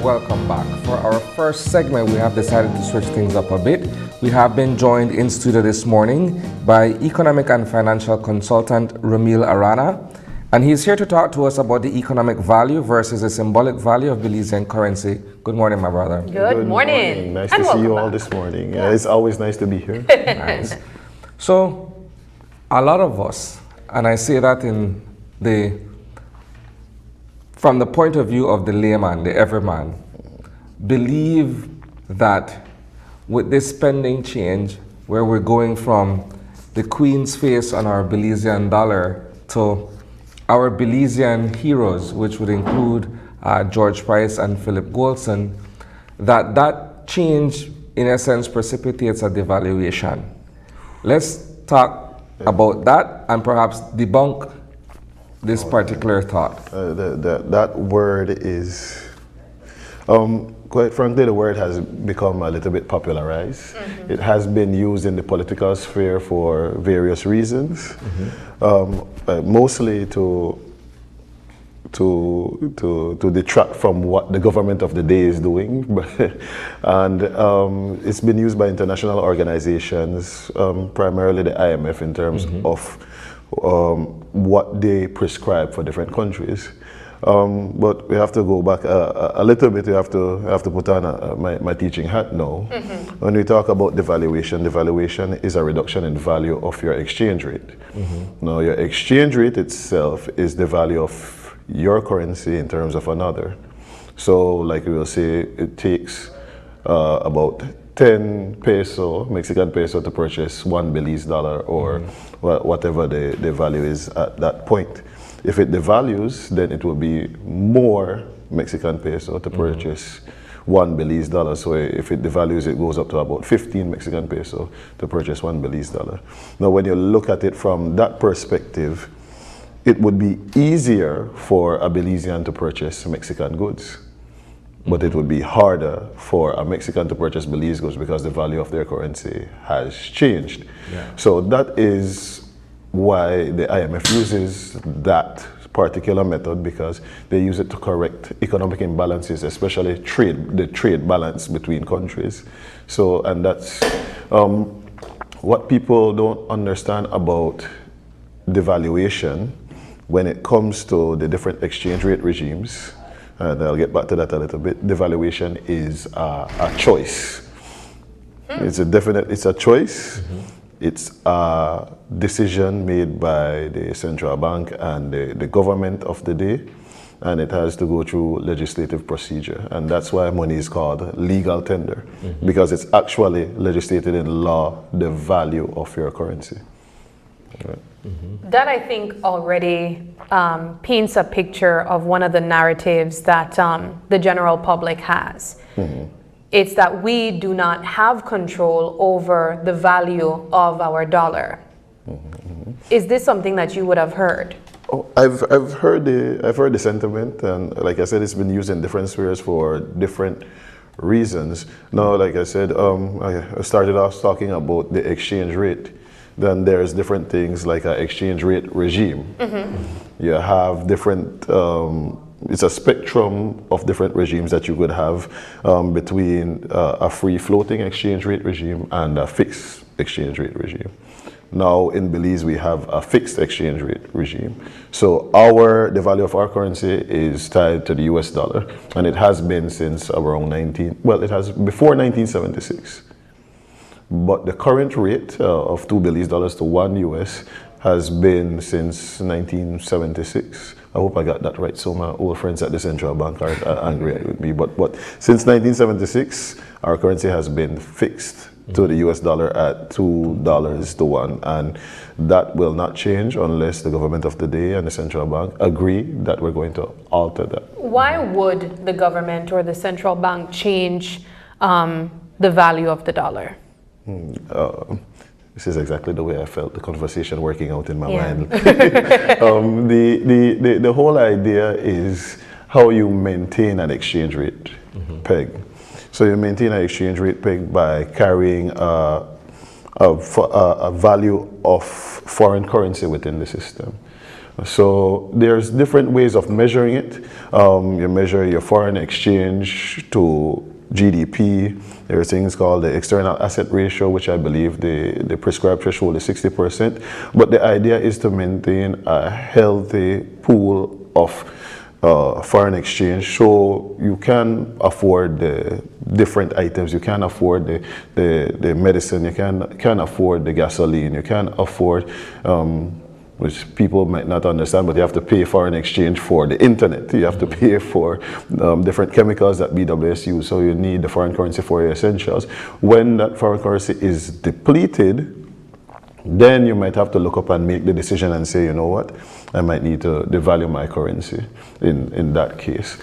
welcome back. For our first segment, we have decided to switch things up a bit. We have been joined in studio this morning by economic and financial consultant Ramil Arana, and he's here to talk to us about the economic value versus the symbolic value of Belizean currency. Good morning, my brother. Good morning. Nice to see you all this morning. It's always nice to be here. Nice. So, a lot of us, and I say that from the point of view of the layman, the everyman, believe that with this spending change, where we're going from the Queen's face on our Belizean dollar to our Belizean heroes, which would include George Price and Philip Goldson, that change, in essence, precipitates a devaluation. Let's talk about that and perhaps debunk this particular thought. That word is, quite frankly, the word has become a little bit popularized. Mm-hmm. It has been used in the political sphere for various reasons, mostly to detract from what the government of the day is doing. And it's been used by international organizations, primarily the IMF, in terms of what they prescribe for different countries. But we have to go back a little bit. We have to put on my teaching hat now. When we talk about devaluation is a reduction in value of your exchange rate. Now, your exchange rate itself is the value of your currency in terms of another. So, like we will say, it takes about 10 Mexican peso to purchase 1 Belize dollar, or whatever the value is at that point. If it devalues, then it will be more Mexican peso to purchase 1 Belize dollar. So if it devalues, it goes up to about 15 Mexican peso to purchase 1 Belize dollar. Now, when you look at it from that perspective, it would be easier for a Belizean to purchase Mexican goods. But it would be harder for a Mexican to purchase Belize goods because the value of their currency has changed. Yeah. So that is why the IMF uses that particular method, because they use it to correct economic imbalances, especially the trade balance between countries. So, and that's what people don't understand about devaluation when it comes to the different exchange rate regimes. And I'll get back to that a little bit. Devaluation is a choice. It's a choice. It's a decision made by the central bank and the government of the day, and it has to go through legislative procedure. And that's why money is called legal tender, because it's actually legislated in law, the value of your currency. Right. That, I think, already paints a picture of one of the narratives that the general public has. It's that we do not have control over the value of our dollar. Is this something that you would have heard? Oh, I've heard the sentiment, and like I said, it's been used in different spheres for different reasons. Now, like I said, I started off talking about the exchange rate. Then there's different things like an exchange rate regime. You have different, it's a spectrum of different regimes that you could have between a free floating exchange rate regime and a fixed exchange rate regime. Now in Belize we have a fixed exchange rate regime. So the value of our currency is tied to the US dollar, and it has been since around it has before 1976. But the current rate of 2 Belize dollars to 1 US has been since 1976. I hope I got that right, so my old friends at the central bank aren't angry with me. But since 1976, our currency has been fixed to the US dollar at $2 to 1. And that will not change unless the government of the day and the central bank agree that we're going to alter that. Why would the government or the central bank change the value of the dollar? This is exactly the way I felt the conversation working out in my mind. The whole idea is how you maintain an exchange rate peg. So you maintain an exchange rate peg by carrying a value of foreign currency within the system. So there's different ways of measuring it. You measure your foreign exchange to GDP. There are things called the external asset ratio, which I believe the prescribed threshold is 60%. But the idea is to maintain a healthy pool of foreign exchange, so you can afford the different items. You can afford the medicine. You can afford the gasoline. You can afford which people might not understand, but you have to pay foreign exchange for the internet. You have to pay for different chemicals that BWS use, so you need the foreign currency for your essentials. When that foreign currency is depleted, then you might have to look up and make the decision and say, you know what, I might need to devalue my currency in that case.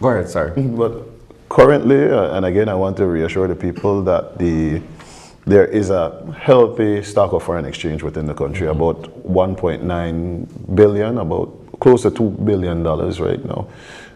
Go ahead, sorry. But currently, and again, I want to reassure the people that there is a healthy stock of foreign exchange within the country, about 1.9 billion, about close to $2 billion right now.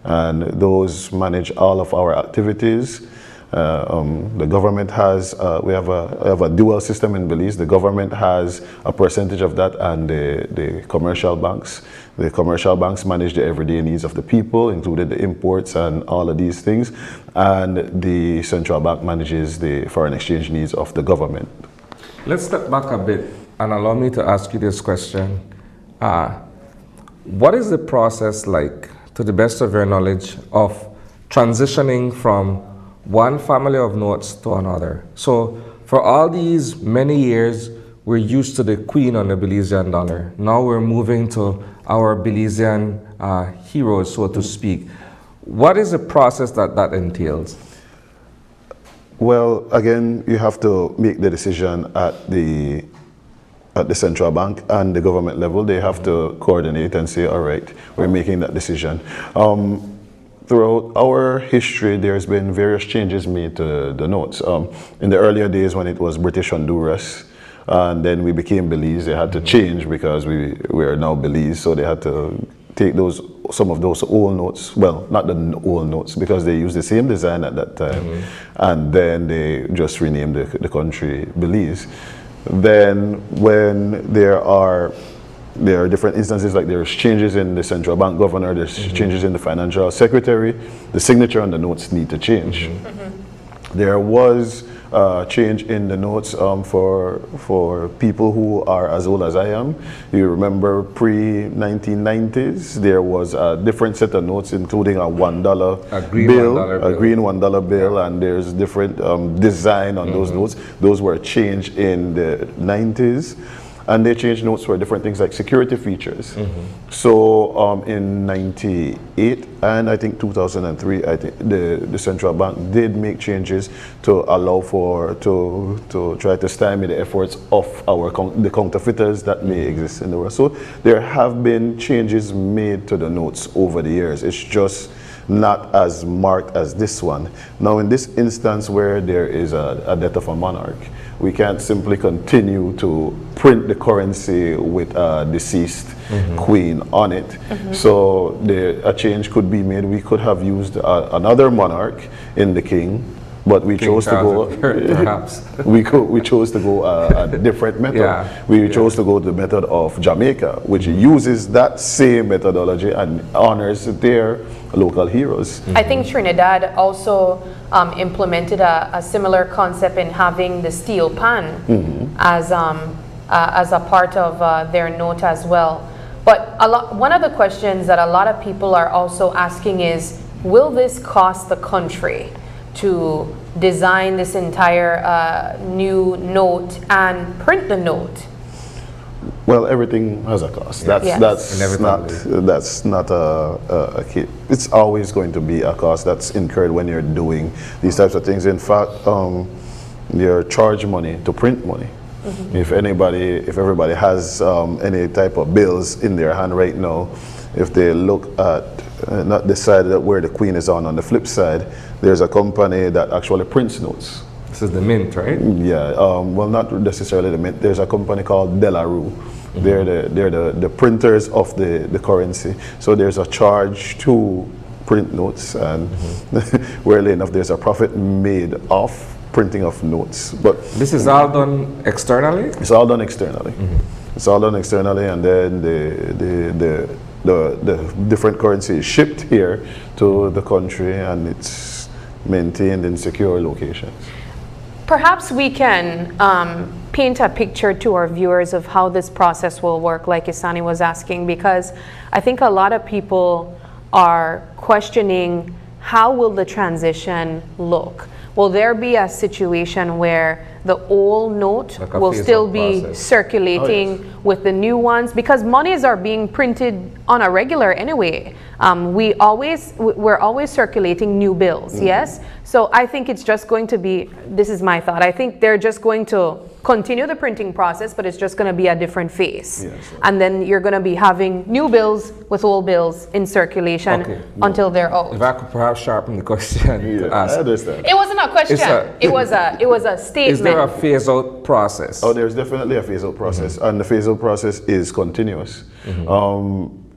And those manage all of our activities. The government has, we have a dual system in Belize. The government has a percentage of that, and the commercial banks. The commercial banks manage the everyday needs of the people, including the imports and all of these things. And the central bank manages the foreign exchange needs of the government. Let's step back a bit and allow me to ask you this question. What is the process like, to the best of your knowledge, of transitioning from one family of notes to another? So for all these many years, we're used to the Queen on the Belizean dollar. Now we're moving to our Belizean heroes, so to speak. What is the process that entails? Well, again, you have to make the decision at the central bank and the government level. They have to coordinate and say, all right, we're making that decision. Throughout our history, there's been various changes made to the notes. In the earlier days when it was British Honduras, and then we became Belize, they had to change because we are now Belize, so they had to take some of those old notes, well, not the old notes, because they used the same design at that time, and then they just renamed the country Belize. Then when there are different instances, like there's changes in the central bank governor, there's changes in the financial secretary, the signature on the notes need to change. There was change in the notes for people who are as old as I am. You remember pre-1990s, there was a different set of notes, including a $1 bill, a green $1 bill, and there's different design on those notes. Those were changed in the 90s. And they changed notes for different things like security features. So in 98 and I think 2003, I think the central bank did make changes to allow to try to stymie the efforts of the counterfeiters that may exist in the world. So there have been changes made to the notes over the years. It's just not as marked as this one. Now, in this instance where there is a death of a monarch, we can't simply continue to print the currency with a deceased queen on it. So a change could be made. We could have used another monarch in the king, but we chose to go. Perhaps we chose to go a different method. We chose to go the method of Jamaica, which uses that same methodology and honors their local heroes. I think Trinidad also implemented a similar concept in having the steel pan as a part of their note as well. But one of the questions that a lot of people are also asking is, will this cost the country to design this entire new note and print the note? Well, everything has a cost. That's not a key. It's always going to be a cost that's incurred when you're doing these types of things. In fact, you're charged money to print money. If everybody has any type of bills in their hand right now, if they look at not the side where the queen is on the flip side, there's a company that actually prints notes. This is the mint, right? Yeah, well, not necessarily the mint. There's a company called Delarue. They're the printers of the currency. So there's a charge to print notes, and rarely enough there's a profit made off printing of notes. But this is all done externally? It's all done externally. It's all done externally, and then the different currency is shipped here to the country, and it's maintained in secure locations. Perhaps we can paint a picture to our viewers of how this process will work, like Isani was asking, because I think a lot of people are questioning, how will the transition look? Will there be a situation where the old note Like a will still phase-out be process. circulating Oh, yes. with the new ones? Because monies are being printed on a regular anyway. We're always circulating new bills, yes? So I think it's just going to be, this is my thought, I think they're just going to continue the printing process, but it's just going to be a different phase. Yes, sir. And then you're going to be having new bills with old bills in circulation Okay. until they're out. If I could perhaps sharpen the question to Yeah, I ask, understand. It wasn't a question. It was a statement. is there a phase-out process? Oh, there's definitely a phase-out process, and the phase-out process is continuous.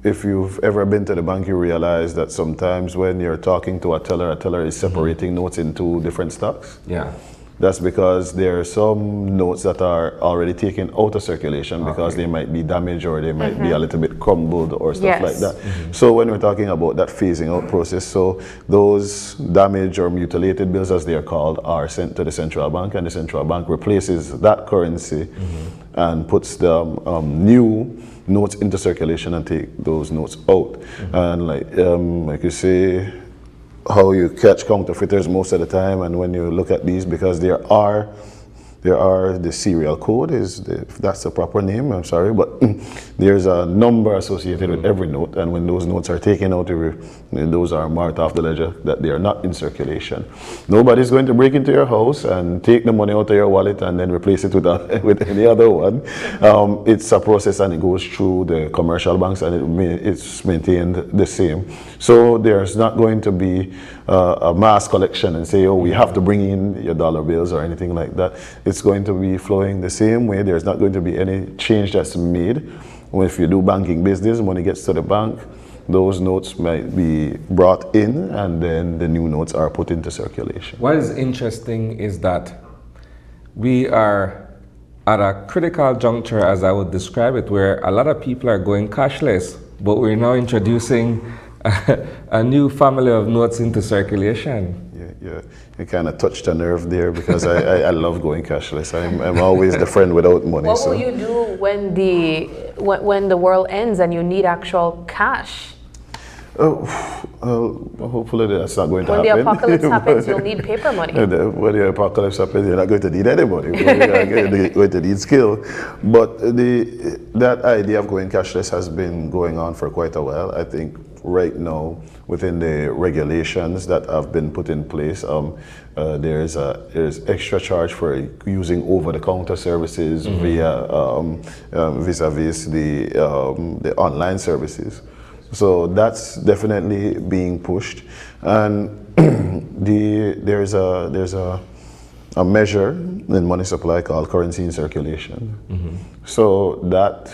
If you've ever been to the bank, you realize that sometimes when you're talking to a teller is separating notes into different stocks. Yeah. That's because there are some notes that are already taken out of circulation because they might be damaged or they might be a little bit crumbled or stuff Yes. like that. So when we're talking about that phasing out process, so those damaged or mutilated bills, as they are called, are sent to the central bank, and the central bank replaces that currency and puts the new notes into circulation and take those notes out. And like you say, how you catch counterfeiters most of the time, and when you look at these, because there are the serial code, if that's the proper name, I'm sorry, but there's a number associated with every note, and when those notes are taken out, those are marked off the ledger that they are not in circulation. Nobody's going to break into your house and take the money out of your wallet and then replace it with any other one. It's a process, and it goes through the commercial banks, and it's maintained the same. So there's not going to be a mass collection and say, oh, we have to bring in your dollar bills or anything like that. It's going to be flowing the same way. There's not going to be any change that's made. If you do banking business, money gets to the bank, those notes might be brought in, and then the new notes are put into circulation. What is interesting is that we are at a critical juncture, as I would describe it, where a lot of people are going cashless, but we're now introducing a new family of notes into circulation. Yeah, you kind of touched a nerve there, because I love going cashless. I'm always the friend without money. What so. will you do when the world ends and you need actual cash? Hopefully that's not going to When happen. the apocalypse happens, you'll need paper money. When the apocalypse happens, you're not going to need any money. You're going to need skill. But that idea of going cashless has been going on for quite a while. I think right now, within the regulations that have been put in place, there's extra charge for using over-the-counter services via vis-a-vis the online services. So that's definitely being pushed, and there's a measure in money supply called currency in circulation. So that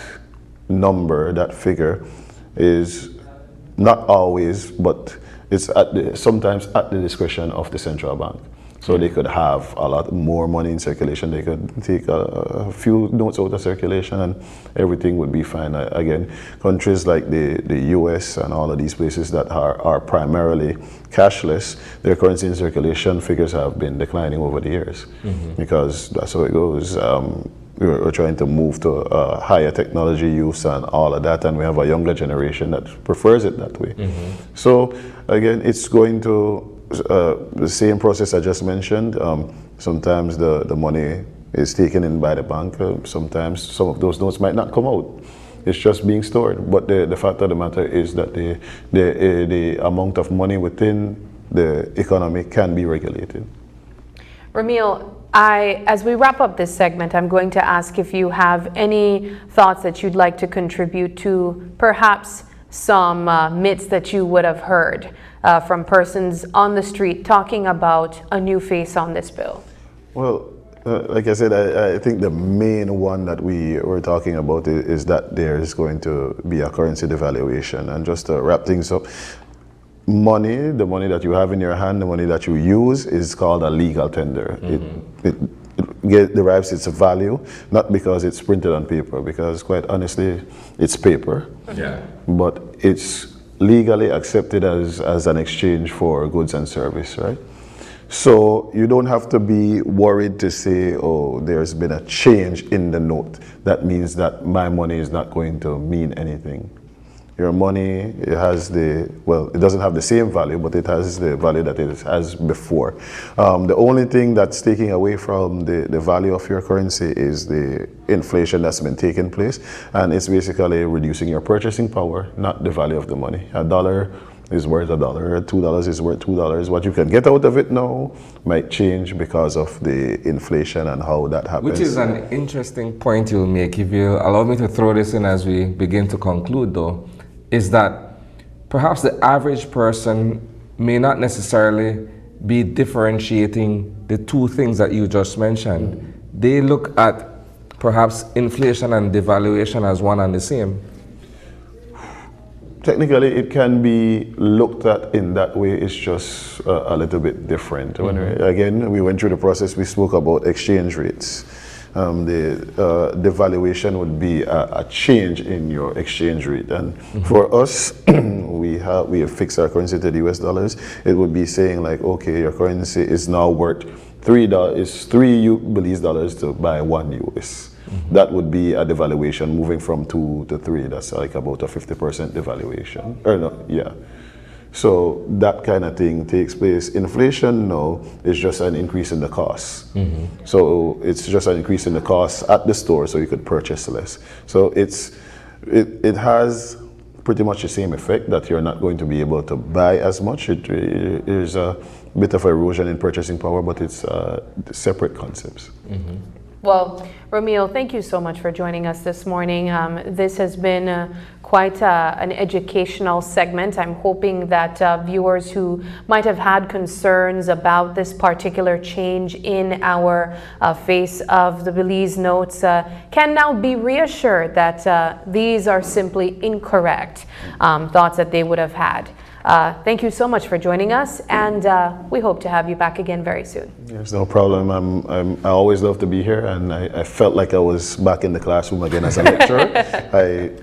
number, that figure, is not always, but it's sometimes at the discretion of the central bank. So they could have a lot more money in circulation. They could take a few notes out of circulation and everything would be fine. Again, countries like the US and all of these places that are primarily cashless, their currency in circulation figures have been declining over the years, because that's how it goes. We're trying to move to higher technology use and all of that, and we have a younger generation that prefers it that way. So again, it's going to the same process I just mentioned. Sometimes the money is taken in by the bank. Sometimes some of those notes might not come out. It's just being stored. But the fact of the matter is that the amount of money within the economy can be regulated. Ramil, as we wrap up this segment, I'm going to ask if you have any thoughts that you'd like to contribute to perhaps some myths that you would have heard from persons on the street talking about a new face on this bill. Well, like I said, I think the main one that we were talking about is that there is going to be a currency devaluation. And just to wrap things up, the money that you have in your hand, the money that you use, is called a legal tender. It derives its value, not because it's printed on paper, because quite honestly, it's paper. Yeah. But it's legally accepted as an exchange for goods and service, right? So you don't have to be worried to say, oh, there's been a change in the note. That means that my money is not going to mean anything. Your money, it has it doesn't have the same value, but it has the value that it has before. The only thing that's taking away from the value of your currency is the inflation that's been taking place, and it's basically reducing your purchasing power, not the value of the money. $1 is worth $1, $2 is worth $2. What you can get out of it now might change because of the inflation and how that happens. Which is an interesting point you'll make. If you allow me to throw this in as we begin to conclude, though, is that perhaps the average person may not necessarily be differentiating the two things that you just mentioned. They look at perhaps inflation and devaluation as one and the same. Technically, it can be looked at in that way. It's just a little bit different. Again, we went through the process. We spoke about exchange rates. The devaluation would be a change in your exchange rate, and for us, we have fixed our currency to the US dollars. It would be saying like, okay, your currency is now worth $3. It's Belize dollars to buy $1 US. That would be a devaluation, moving from 2 to 3. That's like about a 50% devaluation. Or no, yeah. So that kind of thing takes place. Inflation, no, is just an increase in the cost. So it's just an increase in the cost at the store, so you could purchase less. So it has pretty much the same effect, that you're not going to be able to buy as much. There's a bit of erosion in purchasing power, but it's separate concepts. Well, Romeo, thank you so much for joining us this morning. This has been quite an educational segment. I'm hoping that viewers who might have had concerns about this particular change in our face of the Belize notes can now be reassured that these are simply incorrect thoughts that they would have had. Thank you so much for joining us, and we hope to have you back again very soon. There's no problem. I always love to be here, and I felt like I was back in the classroom again as a lecturer.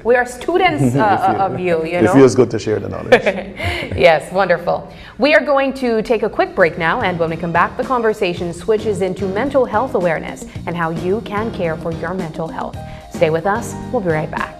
We are students of you, you know. It feels good to share the knowledge. Yes, wonderful. We are going to take a quick break now, and when we come back, the conversation switches into mental health awareness and how you can care for your mental health. Stay with us. We'll be right back.